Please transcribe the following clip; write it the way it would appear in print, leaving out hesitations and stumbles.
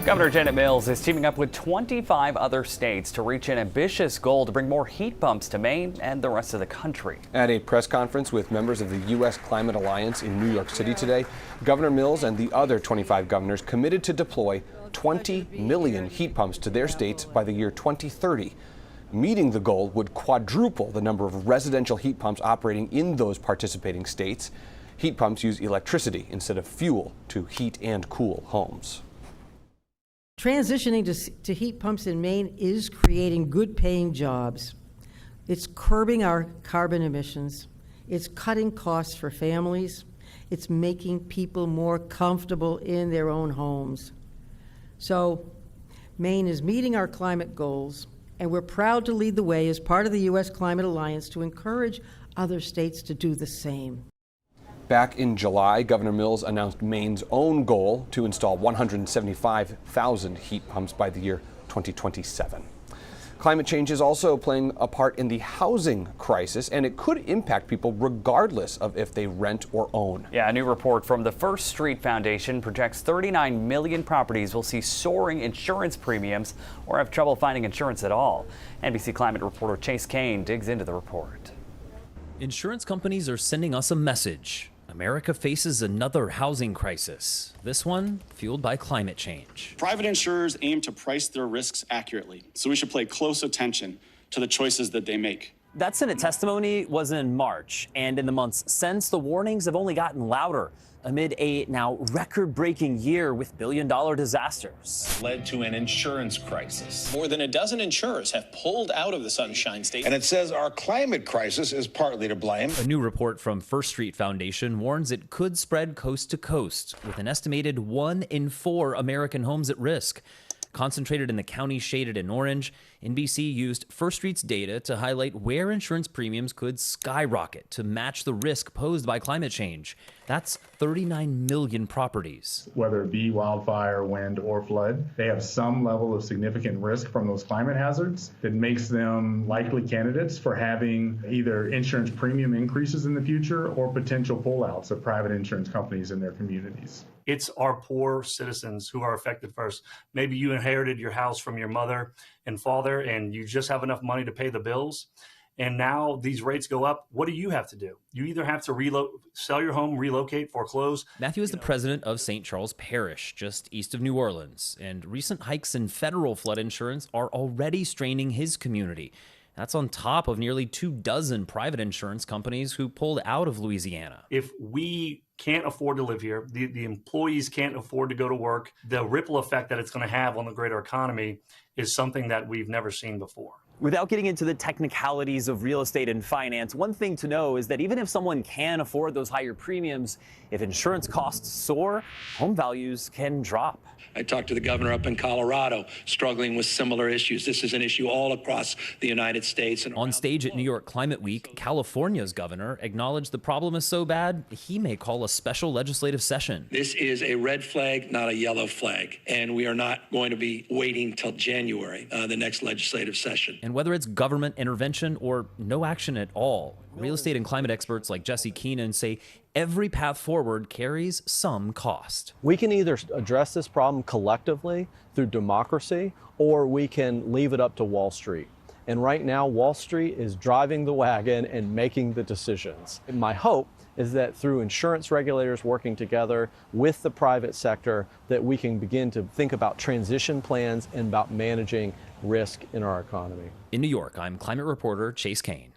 Governor Janet Mills is teaming up with 25 other states to reach an ambitious goal to bring more heat pumps to Maine and the rest of the country. At a press conference with members of the U.S. Climate Alliance in New York City today, Governor Mills and the other 25 governors committed to deploy 20 million heat pumps to their states by the year 2030. Meeting the goal would quadruple the number of residential heat pumps operating in those participating states. Heat pumps use electricity instead of fuel to heat and cool homes. Transitioning to heat pumps in Maine is creating good-paying jobs. It's curbing our carbon emissions. It's cutting costs for families. It's making people more comfortable in their own homes. So, Maine is meeting our climate goals, and we're proud to lead the way as part of the U.S. Climate Alliance to encourage other states to do the same. Back in July, Governor Mills announced Maine's own goal to install 175,000 heat pumps by the year 2027. Climate change is also playing a part in the housing crisis, and it could impact people regardless of if they rent or own. Yeah, a new report from the First Street Foundation projects 39 million properties will see soaring insurance premiums or have trouble finding insurance at all. NBC climate reporter Chase Kane digs into the report. Insurance companies are sending us a message. America faces another housing crisis, this one fueled by climate change. Private insurers aim to price their risks accurately, so we should pay close attention to the choices that they make. That Senate testimony was in March, and in the months since, the warnings have only gotten louder amid a now record-breaking year with billion-dollar disasters. Led to an insurance crisis. More than a dozen insurers have pulled out of the Sunshine State. And it says our climate crisis is partly to blame. A new report from First Street Foundation warns it could spread coast to coast, with an estimated 1 in 4 American homes at risk. Concentrated in the county shaded in orange, NBC used First Street's data to highlight where insurance premiums could skyrocket to match the risk posed by climate change. That's 39 million properties. Whether it be wildfire, wind, or flood, they have some level of significant risk from those climate hazards that makes them likely candidates for having either insurance premium increases in the future or potential pullouts of private insurance companies in their communities. It's our poor citizens who are affected first. Maybe you inherited your house from your mother and father and you just have enough money to pay the bills. And now these rates go up. What do you have to do? You either have to sell your home, relocate, foreclose. Matthew is the president of St. Charles Parish, just east of New Orleans. And recent hikes in federal flood insurance are already straining his community. That's on top of nearly 24 private insurance companies who pulled out of Louisiana. If we can't afford to live here, the employees can't afford to go to work, the ripple effect that it's going to have on the greater economy is something that we've never seen before. Without getting into the technicalities of real estate and finance, one thing to know is that even if someone can afford those higher premiums, if insurance costs soar, home values can drop. I talked to the governor up in Colorado, struggling with similar issues. This is an issue all across the United States. And on stage at New York Climate Week, California's governor acknowledged the problem is so bad, he may call a special legislative session. This is a red flag, not a yellow flag. And we are not going to be waiting till January, the next legislative session. And whether it's government intervention or no action at all, real estate and climate experts like Jesse Keenan say every path forward carries some cost. We can either address this problem collectively through democracy, or we can leave it up to Wall Street. And right now, Wall Street is driving the wagon and making the decisions. And my hope is that through insurance regulators working together with the private sector, that we can begin to think about transition plans and about managing risk in our economy. In New York, I'm climate reporter Chase Kane.